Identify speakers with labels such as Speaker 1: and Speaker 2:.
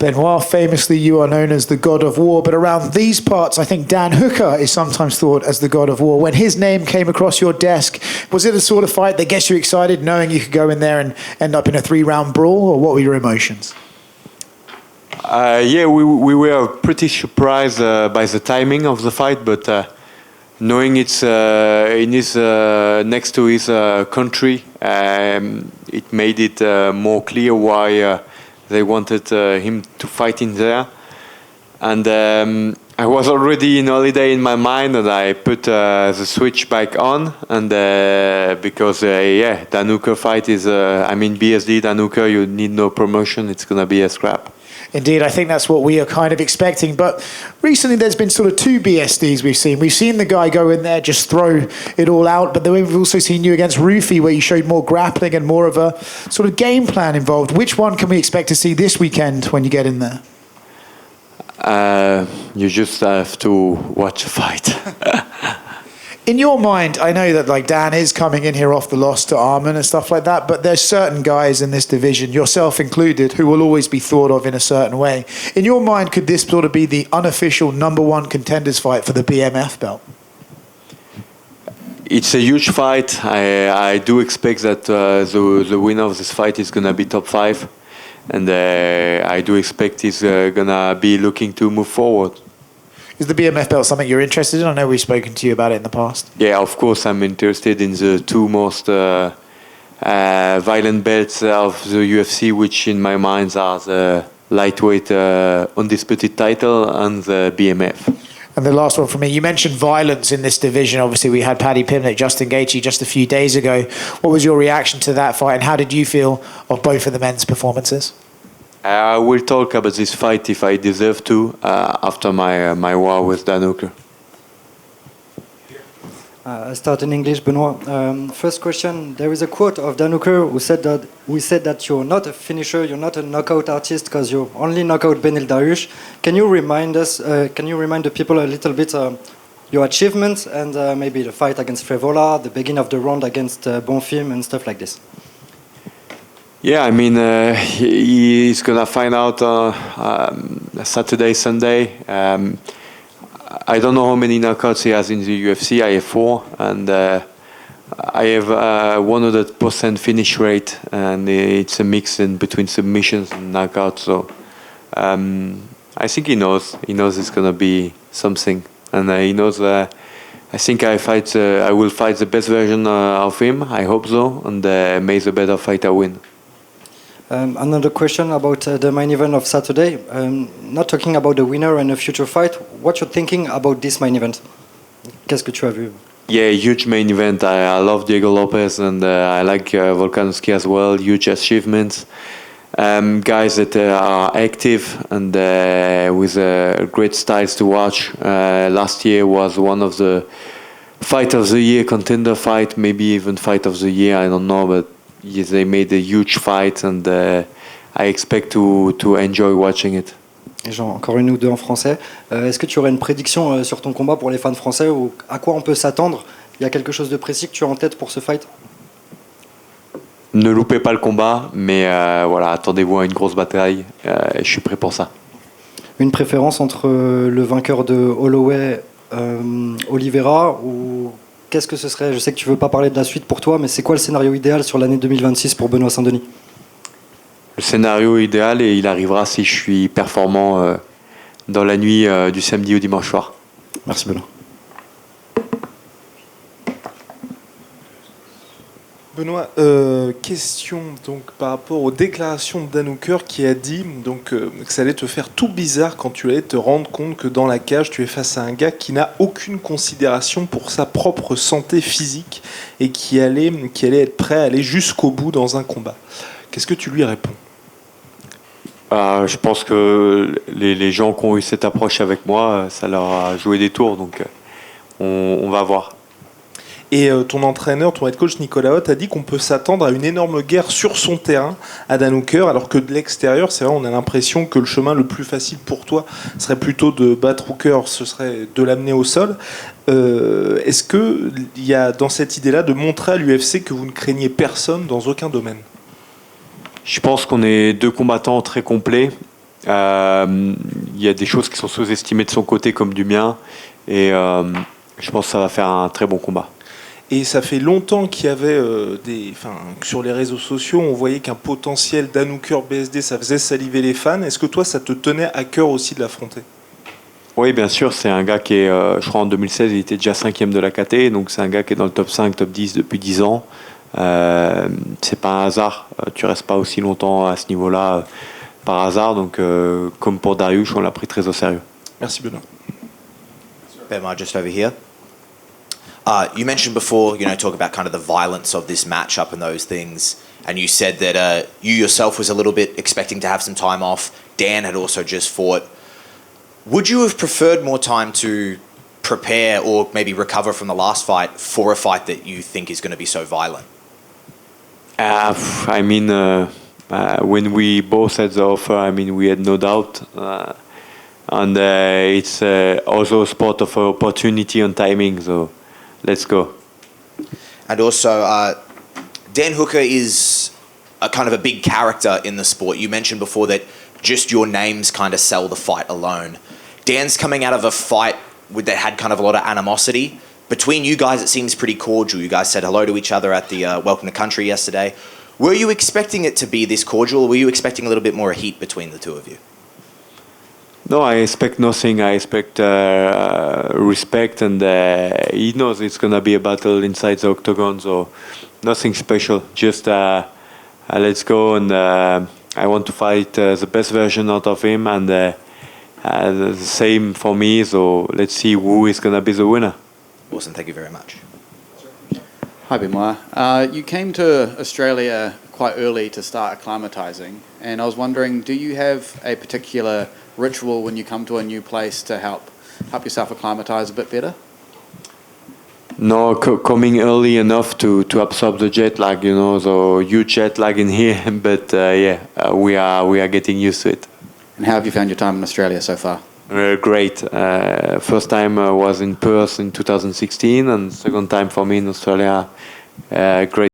Speaker 1: Benoit, famously you are known as the God of War, but around these parts, I think Dan Hooker is sometimes thought as the God of War. When his name came across your desk, was it a sort of fight that gets you excited, knowing you could go in there and end up in a 3-round brawl, or what were your emotions?
Speaker 2: Yeah, we were pretty surprised by the timing of the fight, but knowing it's next to his country, it made it more clear why they wanted him to fight in there. And I was already in holiday in my mind, and I put the switch back on. And because yeah, Dan Hooker fight is, BSD Dan Hooker, you need no promotion. It's gonna be a scrap.
Speaker 1: Indeed, I think that's what we are kind of expecting. But recently there's been sort of 2 BSDs we've seen. We've seen the guy go in there, just throw it all out. But then we've also seen you against Rufy, where you showed more grappling and more of a sort of game plan involved. Which one can we expect to see this weekend when you get in there?
Speaker 2: You just have to watch a fight.
Speaker 1: In your mind, I know that like Dan is coming in here off the loss to Arman and stuff like that, but there's certain guys in this division, yourself included, who will always be thought of in a certain way. In your mind, could this sort of be the unofficial #1 contenders fight for the BMF belt?
Speaker 2: It's a huge fight. I do expect that the winner of this fight is going to be top 5. And I do expect he's going to be looking to move forward.
Speaker 1: Is the BMF belt something you're interested in? I know we've spoken to you about it in the past.
Speaker 2: Yeah, of course I'm interested in the 2 most violent belts of the UFC, which in my mind are the lightweight undisputed title and the BMF.
Speaker 1: And the last one for me, you mentioned violence in this division. Obviously, we had Paddy Pimblett, Justin Gaethje just a few days ago. What was your reaction to that fight, and how did you feel of both of the men's performances?
Speaker 2: I will talk about this fight if I deserve to after my war with Dan Hooker.
Speaker 3: I start in English, Benoit. First question, there is a quote of Dan Hooker who said that you're not a finisher, you're not a knockout artist because you only knock out Beneil Dariush. Can you remind the people a little bit your achievements and maybe the fight against Frevola, the beginning of the round against Bonfim and stuff like this?
Speaker 2: Yeah, I mean, he's going to find out Saturday, Sunday. I don't know how many knockouts he has in the UFC. I have 4, and I have 100% finish rate, and it's a mix in between submissions and knockouts. So I think he knows. He knows it's going to be something, and he knows. I think I will fight the best version of him. I hope so, and may the better fighter win.
Speaker 3: Another question about the main event of Saturday. Not talking about the winner and a future fight. What you're thinking about this main event? Qu'est-ce que tu as vu?
Speaker 2: Yeah, huge main event. I love Diego Lopez, and I like Volkanovski as well. Huge achievements. Guys that are active and with great styles to watch. Last year was one of the fight of the year, contender fight, maybe even fight of the year. I don't know, but yes, they made a huge fight, and I expect to enjoy watching it.
Speaker 3: Et genre, encore une ou deux en français. Est-ce que tu aurais une prédiction sur ton combat pour les fans français, ou à quoi on peut s'attendre? Il y a quelque chose de précis que tu as en tête pour ce fight?
Speaker 2: Ne loupez pas le combat, mais voilà, attendez-vous à une grosse bataille. Je suis prêt pour ça.
Speaker 3: Une préférence entre le vainqueur de Holloway, Oliveira, ou qu'est-ce que ce serait? Je sais que tu veux pas parler de la suite pour toi, mais c'est quoi le scénario idéal sur l'année 2026 pour Benoit Saint-Denis?
Speaker 2: Le scénario idéal, et il arrivera si je suis performant dans la nuit du samedi au dimanche soir.
Speaker 3: Merci Benoît.
Speaker 4: Benoît, question donc par rapport aux déclarations de Dan Hooker qui a dit donc, que ça allait te faire tout bizarre quand tu allais te rendre compte que dans la cage tu es face à un gars qui n'a aucune considération pour sa propre santé physique et qui allait être prêt à aller jusqu'au bout dans un combat. Qu'est-ce que tu lui réponds?
Speaker 2: Je pense que les gens qui ont eu cette approche avec moi, ça leur a joué des tours, donc on va voir.
Speaker 4: Et ton entraîneur, ton head coach Nicolas Hoth a dit qu'on peut s'attendre à une énorme guerre sur son terrain à Dan Hooker, alors que de l'extérieur, c'est vrai, on a l'impression que le chemin le plus facile pour toi serait plutôt de battre Hooker, ce serait de l'amener au sol. Est-ce qu'il y a dans cette idée-là de montrer à l'UFC que vous ne craignez personne dans aucun domaine?
Speaker 2: Je pense qu'on est 2 combattants très complets. Il y a des choses qui sont sous-estimées de son côté comme du mien. Et je pense que ça va faire un très bon combat.
Speaker 4: Et ça fait longtemps qu'il y avait sur les réseaux sociaux, on voyait qu'un potentiel Danuker BSD, ça faisait saliver les fans. Est-ce que toi, ça te tenait à cœur aussi de l'affronter?
Speaker 2: Oui, bien sûr, c'est un gars qui est, je crois en 2016, il était déjà 5e de la KT, donc c'est un gars qui est dans le top 5, top 10 depuis 10 ans. C'est pas un hasard, tu restes pas aussi longtemps à ce niveau-là par hasard, donc comme pour Dariush, on l'a pris très au sérieux.
Speaker 4: Merci Benoît.
Speaker 5: Benoit, just over here. You mentioned before, talk about kind of the violence of this matchup and those things, and you said that you yourself was a little bit expecting to have some time off. Dan had also just fought. Would you have preferred more time to prepare or maybe recover from the last fight for a fight that you think is going to be so violent?
Speaker 2: When we both had the offer, we had no doubt. And it's also a sport of opportunity and timing, so let's go.
Speaker 5: And also, Dan Hooker is a kind of a big character in the sport. You mentioned before that just your names kind of sell the fight alone. Dan's coming out of a fight that had kind of a lot of animosity. Between you guys, it seems pretty cordial. You guys said hello to each other at the Welcome to Country yesterday. Were you expecting it to be this cordial, or were you expecting a little bit more heat between the two of you?
Speaker 2: No, I expect nothing. I expect respect, and he knows it's going to be a battle inside the octagon, so nothing special. Just let's go, and I want to fight the best version out of him, and the same for me, so let's see who is going to be the winner.
Speaker 5: Awesome, thank you very much.
Speaker 6: Hi Benoit. You came to Australia quite early to start acclimatising, and I was wondering, do you have a particular ritual when you come to a new place to help yourself acclimatise a bit better?
Speaker 2: No, coming early enough to absorb the jet lag, so huge jet lag in here, but we are getting used to it.
Speaker 6: And how have you found your time in Australia so far?
Speaker 2: Great. First time was in Perth in 2016, and second time for me in Australia. Great